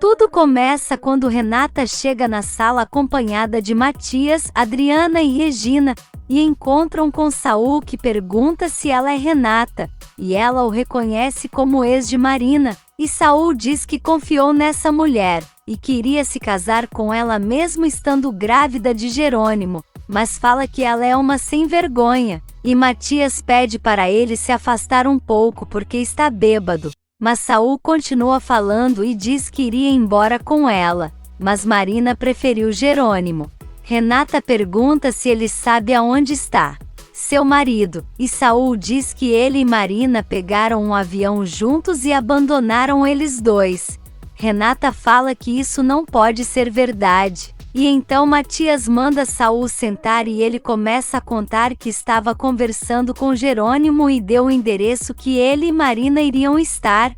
Tudo começa quando Renata chega na sala acompanhada de Matias, Adriana e Regina, e encontram com Saul, que pergunta se ela é Renata, e ela o reconhece como ex de Marina, e Saul diz que confiou nessa mulher, e que iria se casar com ela mesmo estando grávida de Jerônimo, mas fala que ela é uma sem vergonha, e Matias pede para ele se afastar um pouco porque está bêbado. Mas Saul continua falando e diz que iria embora com ela, mas Marina preferiu Jerônimo. Renata pergunta se ele sabe aonde está seu marido, e Saul diz que ele e Marina pegaram um avião juntos e abandonaram eles dois. Renata fala que isso não pode ser verdade, e então Matias manda Saul sentar e ele começa a contar que estava conversando com Jerônimo e deu o endereço que ele e Marina iriam estar.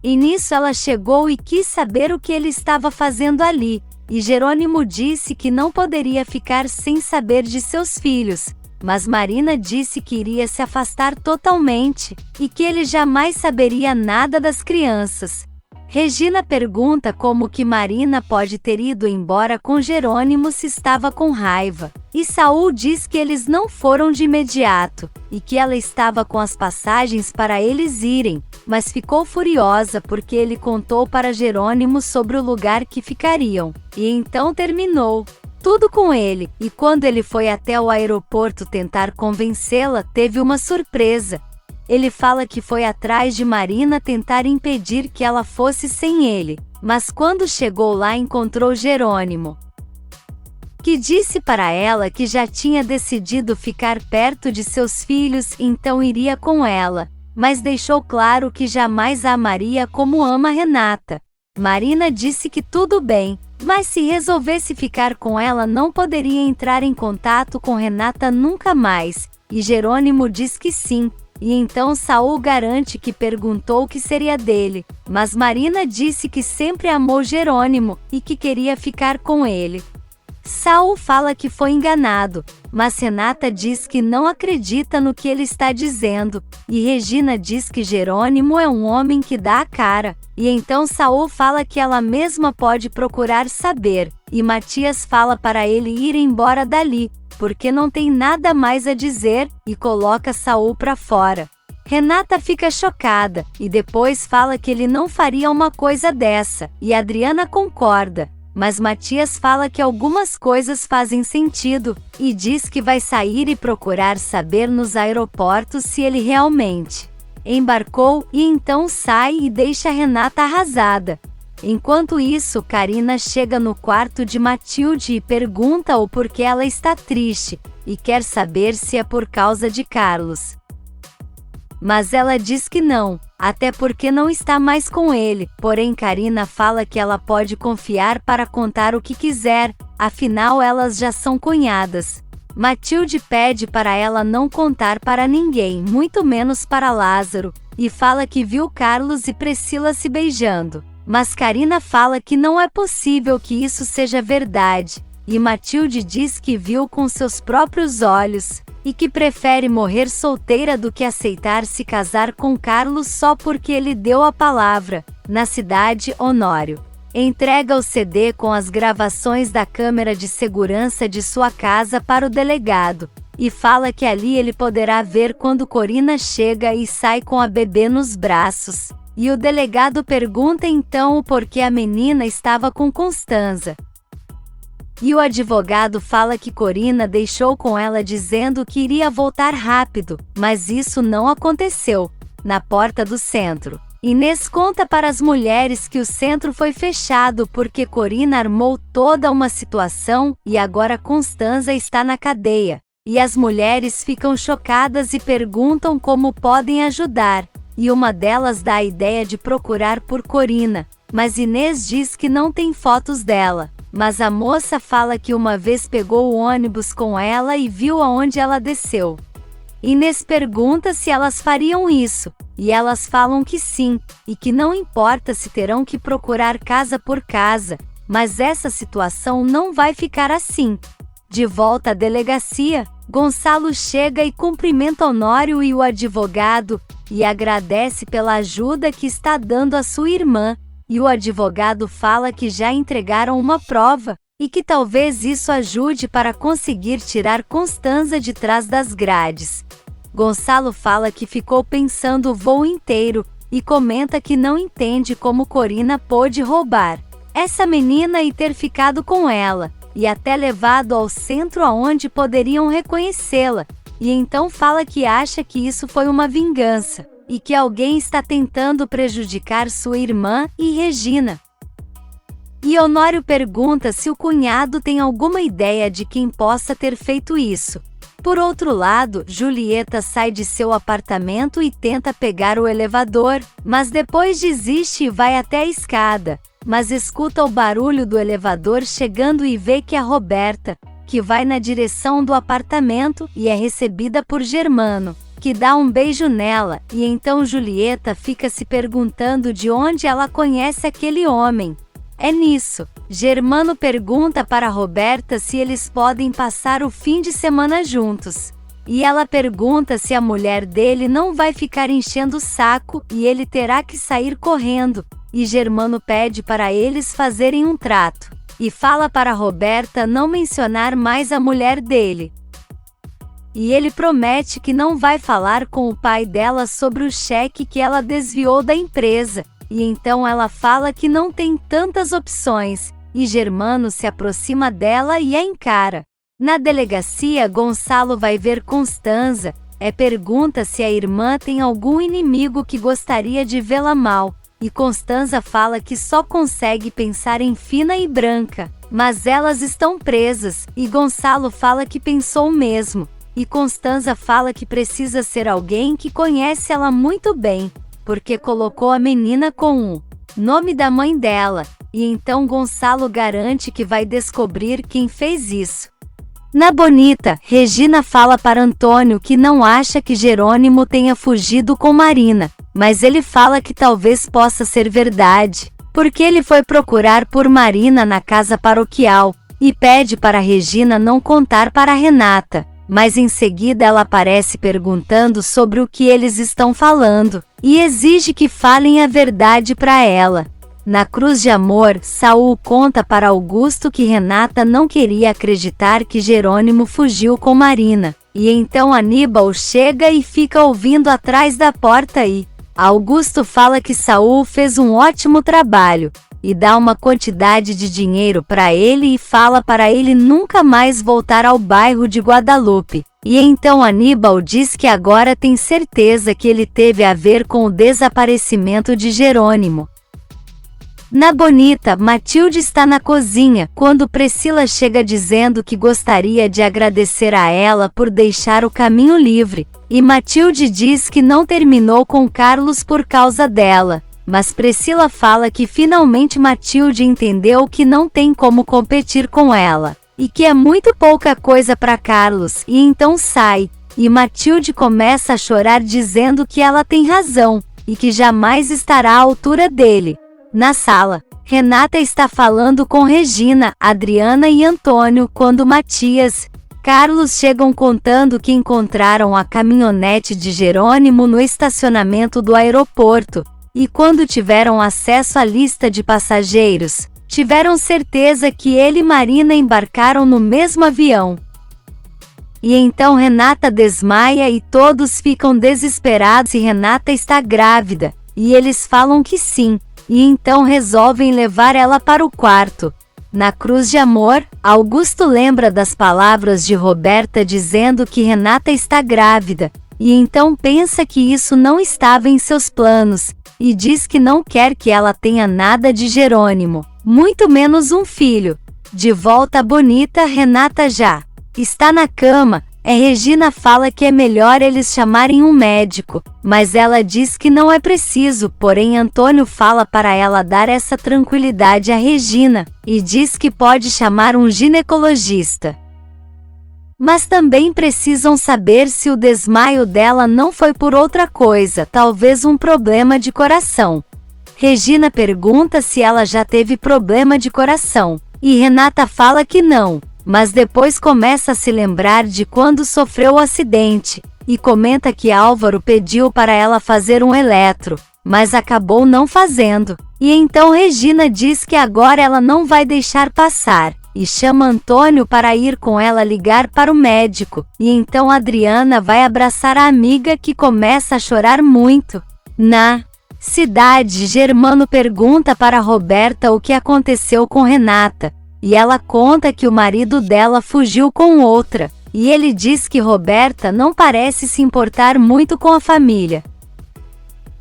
E nisso ela chegou e quis saber o que ele estava fazendo ali, e Jerônimo disse que não poderia ficar sem saber de seus filhos, mas Marina disse que iria se afastar totalmente, e que ele jamais saberia nada das crianças. Regina pergunta como que Marina pode ter ido embora com Jerônimo se estava com raiva, e Saul diz que eles não foram de imediato, e que ela estava com as passagens para eles irem, mas ficou furiosa porque ele contou para Jerônimo sobre o lugar que ficariam, e então terminou tudo com ele, e quando ele foi até o aeroporto tentar convencê-la, teve uma surpresa. Ele fala que foi atrás de Marina tentar impedir que ela fosse sem ele, mas quando chegou lá encontrou Jerônimo, que disse para ela que já tinha decidido ficar perto de seus filhos, então iria com ela, mas deixou claro que jamais a amaria como ama Renata. Marina disse que tudo bem, mas se resolvesse ficar com ela não poderia entrar em contato com Renata nunca mais, e Jerônimo diz que sim. E então Saul garante que perguntou o que seria dele, mas Marina disse que sempre amou Jerônimo e que queria ficar com ele. Saul fala que foi enganado, mas Renata diz que não acredita no que ele está dizendo, e Regina diz que Jerônimo é um homem que dá a cara, e então Saul fala que ela mesma pode procurar saber, e Matias fala para ele ir embora dali, porque não tem nada mais a dizer, e coloca Saul para fora. Renata fica chocada, e depois fala que ele não faria uma coisa dessa, e Adriana concorda, mas Matias fala que algumas coisas fazem sentido, e diz que vai sair e procurar saber nos aeroportos se ele realmente embarcou, e então sai e deixa Renata arrasada. Enquanto isso, Karina chega no quarto de Matilde e pergunta o porquê ela está triste, e quer saber se é por causa de Carlos. Mas ela diz que não, até porque não está mais com ele, porém Karina fala que ela pode confiar para contar o que quiser, afinal elas já são cunhadas. Matilde pede para ela não contar para ninguém, muito menos para Lázaro, e fala que viu Carlos e Priscila se beijando. Mas Karina fala que não é possível que isso seja verdade, e Matilde diz que viu com seus próprios olhos, e que prefere morrer solteira do que aceitar se casar com Carlos só porque ele deu a palavra. Na cidade, Honório entrega o CD com as gravações da câmera de segurança de sua casa para o delegado, e fala que ali ele poderá ver quando Corina chega e sai com a bebê nos braços. E o delegado pergunta então o porquê a menina estava com Constanza. E o advogado fala que Corina deixou com ela dizendo que iria voltar rápido, mas isso não aconteceu. Na porta do centro, Inês conta para as mulheres que o centro foi fechado porque Corina armou toda uma situação e agora Constanza está na cadeia. E as mulheres ficam chocadas e perguntam como podem ajudar. E uma delas dá a ideia de procurar por Corina, mas Inês diz que não tem fotos dela. Mas a moça fala que uma vez pegou o ônibus com ela e viu aonde ela desceu. Inês pergunta se elas fariam isso, e elas falam que sim, e que não importa se terão que procurar casa por casa, mas essa situação não vai ficar assim. De volta à delegacia, Gonçalo chega e cumprimenta Honório e o advogado, e agradece pela ajuda que está dando à sua irmã, e o advogado fala que já entregaram uma prova, e que talvez isso ajude para conseguir tirar Constanza de trás das grades. Gonçalo fala que ficou pensando o voo inteiro, e comenta que não entende como Corina pôde roubar essa menina e ter ficado com ela, e até levado ao centro aonde poderiam reconhecê-la, e então fala que acha que isso foi uma vingança, e que alguém está tentando prejudicar sua irmã e Regina. E Honório pergunta se o cunhado tem alguma ideia de quem possa ter feito isso. Por outro lado, Julieta sai de seu apartamento e tenta pegar o elevador, mas depois desiste e vai até a escada, mas escuta o barulho do elevador chegando e vê que é Roberta, que vai na direção do apartamento e é recebida por Germano, que dá um beijo nela, e então Julieta fica se perguntando de onde ela conhece aquele homem. É nisso, Germano pergunta para Roberta se eles podem passar o fim de semana juntos. E ela pergunta se a mulher dele não vai ficar enchendo o saco e ele terá que sair correndo, e Germano pede para eles fazerem um trato, e fala para Roberta não mencionar mais a mulher dele. E ele promete que não vai falar com o pai dela sobre o cheque que ela desviou da empresa. E então ela fala que não tem tantas opções, e Germano se aproxima dela e a encara. Na delegacia, Gonçalo vai ver Constanza, pergunta se a irmã tem algum inimigo que gostaria de vê-la mal, e Constanza fala que só consegue pensar em Fina e Branca, mas elas estão presas, e Gonçalo fala que pensou mesmo, e Constanza fala que precisa ser alguém que conhece ela muito bem, porque colocou a menina com o nome da mãe dela, e então Gonçalo garante que vai descobrir quem fez isso. Na Bonita, Regina fala para Antônio que não acha que Jerônimo tenha fugido com Marina, mas ele fala que talvez possa ser verdade, porque ele foi procurar por Marina na casa paroquial, e pede para Regina não contar para Renata. Mas em seguida ela aparece perguntando sobre o que eles estão falando, e exige que falem a verdade para ela. Na Cruz de Amor, Saul conta para Augusto que Renata não queria acreditar que Jerônimo fugiu com Marina, e então Aníbal chega e fica ouvindo atrás da porta e Augusto fala que Saul fez um ótimo trabalho, e dá uma quantidade de dinheiro para ele e fala para ele nunca mais voltar ao bairro de Guadalupe. E então Aníbal diz que agora tem certeza que ele teve a ver com o desaparecimento de Jerônimo. Na Bonita, Matilde está na cozinha, quando Priscila chega dizendo que gostaria de agradecer a ela por deixar o caminho livre, e Matilde diz que não terminou com Carlos por causa dela. Mas Priscila fala que finalmente Matilde entendeu que não tem como competir com ela, e que é muito pouca coisa para Carlos, e então sai, e Matilde começa a chorar dizendo que ela tem razão, e que jamais estará à altura dele. Na sala, Renata está falando com Regina, Adriana e Antônio quando Matias, Carlos chegam contando que encontraram a caminhonete de Jerônimo no estacionamento do aeroporto. E quando tiveram acesso à lista de passageiros, tiveram certeza que ele e Marina embarcaram no mesmo avião. E então Renata desmaia e todos ficam desesperados se Renata está grávida, e eles falam que sim, e então resolvem levar ela para o quarto. Na Cruz de Amor, Augusto lembra das palavras de Roberta dizendo que Renata está grávida, e então pensa que isso não estava em seus planos, e diz que não quer que ela tenha nada de Jerônimo, muito menos um filho. De volta à Bonita, Renata já está na cama, Regina fala que é melhor eles chamarem um médico, mas ela diz que não é preciso, porém Antônio fala para ela dar essa tranquilidade a Regina, e diz que pode chamar um ginecologista. Mas também precisam saber se o desmaio dela não foi por outra coisa, talvez um problema de coração. Regina pergunta se ela já teve problema de coração, e Renata fala que não, mas depois começa a se lembrar de quando sofreu o acidente, e comenta que Álvaro pediu para ela fazer um eletro, mas acabou não fazendo. E então Regina diz que agora ela não vai deixar passar, e chama Antônio para ir com ela ligar para o médico. E então Adriana vai abraçar a amiga, que começa a chorar muito. Na cidade, Germano pergunta para Roberta o que aconteceu com Renata, e ela conta que o marido dela fugiu com outra, e ele diz que Roberta não parece se importar muito com a família,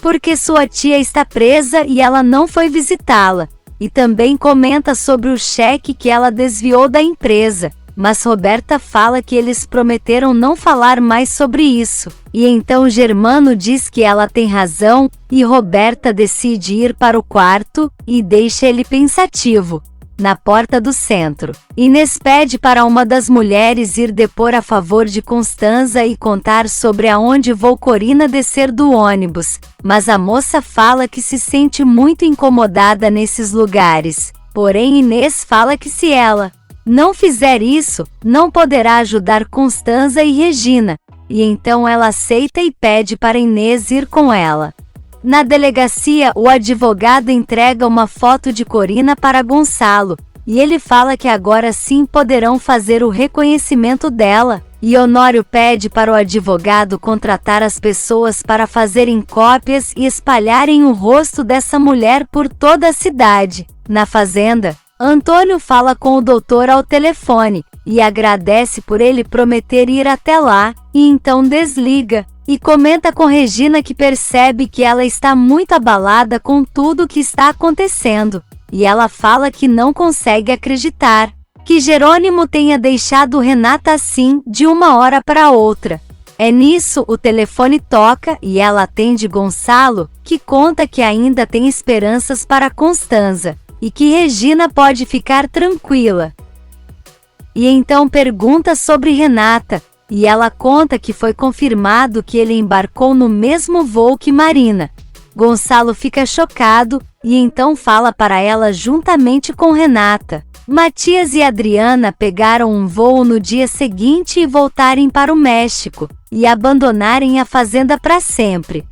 porque sua tia está presa e ela não foi visitá-la, e também comenta sobre o cheque que ela desviou da empresa, mas Roberta fala que eles prometeram não falar mais sobre isso, e então Germano diz que ela tem razão, e Roberta decide ir para o quarto, e deixa ele pensativo na porta do centro. Inês pede para uma das mulheres ir depor a favor de Constanza e contar sobre aonde Volcorina descer do ônibus, mas a moça fala que se sente muito incomodada nesses lugares. Porém, Inês fala que se ela não fizer isso, não poderá ajudar Constanza e Regina, e então ela aceita e pede para Inês ir com ela. Na delegacia, o advogado entrega uma foto de Corina para Gonçalo, e ele fala que agora sim poderão fazer o reconhecimento dela, e Honório pede para o advogado contratar as pessoas para fazerem cópias e espalharem o rosto dessa mulher por toda a cidade. Na fazenda, Antônio fala com o doutor ao telefone, e agradece por ele prometer ir até lá, e então desliga. E comenta com Regina que percebe que ela está muito abalada com tudo o que está acontecendo, e ela fala que não consegue acreditar que Jerônimo tenha deixado Renata assim, de uma hora para outra. É nisso, o telefone toca e ela atende Gonçalo, que conta que ainda tem esperanças para Constanza, e que Regina pode ficar tranquila. E então pergunta sobre Renata, e ela conta que foi confirmado que ele embarcou no mesmo voo que Marina. Gonçalo fica chocado, e então fala para ela juntamente com Renata. Matias e Adriana pegaram um voo no dia seguinte e voltarem para o México, e abandonarem a fazenda para sempre.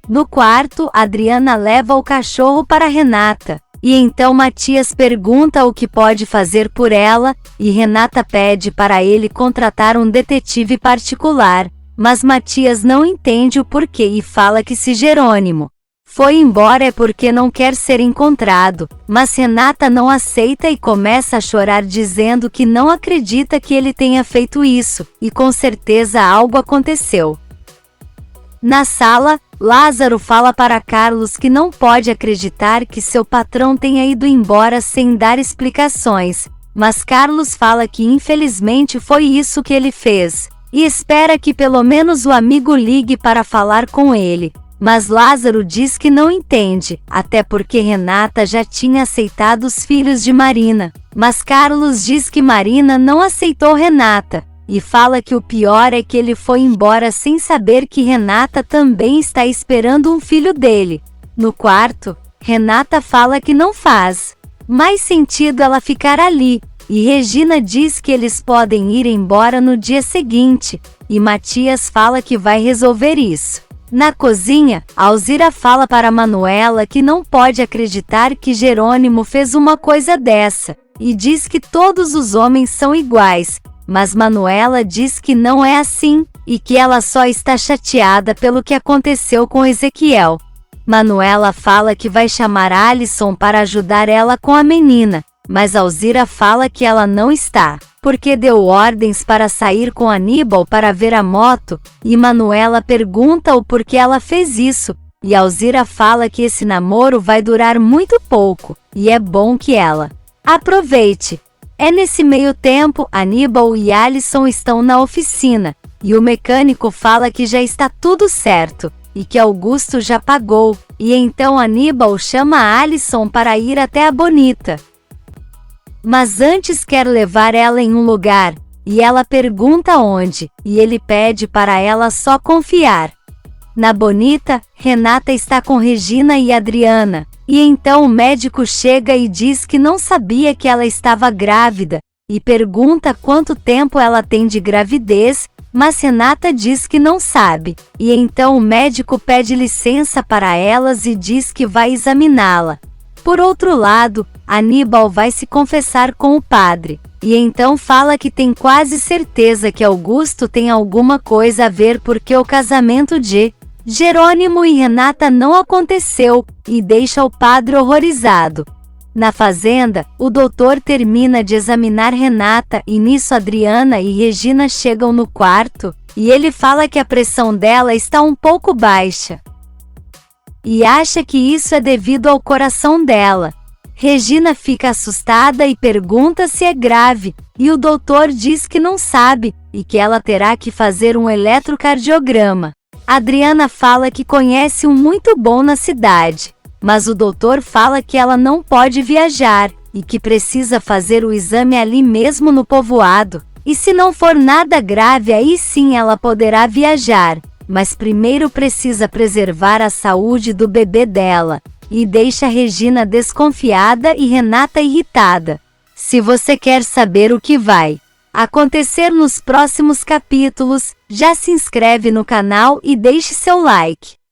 No quarto, Adriana leva o cachorro para Renata. E então Matias pergunta o que pode fazer por ela, e Renata pede para ele contratar um detetive particular, mas Matias não entende o porquê e fala que se Jerônimo foi embora é porque não quer ser encontrado, mas Renata não aceita e começa a chorar dizendo que não acredita que ele tenha feito isso, e com certeza algo aconteceu. Na sala, Lázaro fala para Carlos que não pode acreditar que seu patrão tenha ido embora sem dar explicações, mas Carlos fala que infelizmente foi isso que ele fez, e espera que pelo menos o amigo ligue para falar com ele. Mas Lázaro diz que não entende, até porque Renata já tinha aceitado os filhos de Marina, mas Carlos diz que Marina não aceitou Renata. E fala que o pior é que ele foi embora sem saber que Renata também está esperando um filho dele. No quarto, Renata fala que não faz mais sentido ela ficar ali, e Regina diz que eles podem ir embora no dia seguinte, e Matias fala que vai resolver isso. Na cozinha, Alzira fala para Manuela que não pode acreditar que Jerônimo fez uma coisa dessa, e diz que todos os homens são iguais. Mas Manuela diz que não é assim, e que ela só está chateada pelo que aconteceu com Ezequiel. Manuela fala que vai chamar Alisson para ajudar ela com a menina, mas Alzira fala que ela não está, porque deu ordens para sair com Aníbal para ver a moto, e Manuela pergunta o porquê ela fez isso, e Alzira fala que esse namoro vai durar muito pouco, e é bom que ela aproveite. É nesse meio tempo, Aníbal e Alisson estão na oficina, e o mecânico fala que já está tudo certo, e que Augusto já pagou, e então Aníbal chama Alisson para ir até a Bonita. Mas antes quer levar ela em um lugar, e ela pergunta onde, e ele pede para ela só confiar. Na Bonita, Renata está com Regina e Adriana, e então o médico chega e diz que não sabia que ela estava grávida, e pergunta quanto tempo ela tem de gravidez, mas Renata diz que não sabe, e então o médico pede licença para elas e diz que vai examiná-la. Por outro lado, Aníbal vai se confessar com o padre, e então fala que tem quase certeza que Augusto tem alguma coisa a ver porque o casamento de Jerônimo e Renata não aconteceu, e deixa o padre horrorizado. Na fazenda, o doutor termina de examinar Renata e nisso Adriana e Regina chegam no quarto, e ele fala que a pressão dela está um pouco baixa. E acha que isso é devido ao coração dela. Regina fica assustada e pergunta se é grave, e o doutor diz que não sabe, e que ela terá que fazer um eletrocardiograma. Adriana fala que conhece um muito bom na cidade, mas o doutor fala que ela não pode viajar, e que precisa fazer o exame ali mesmo no povoado, e se não for nada grave aí sim ela poderá viajar, mas primeiro precisa preservar a saúde do bebê dela, e deixa Regina desconfiada e Renata irritada. Se você quer saber o que vai acontecer nos próximos capítulos, já se inscreve no canal e deixe seu like.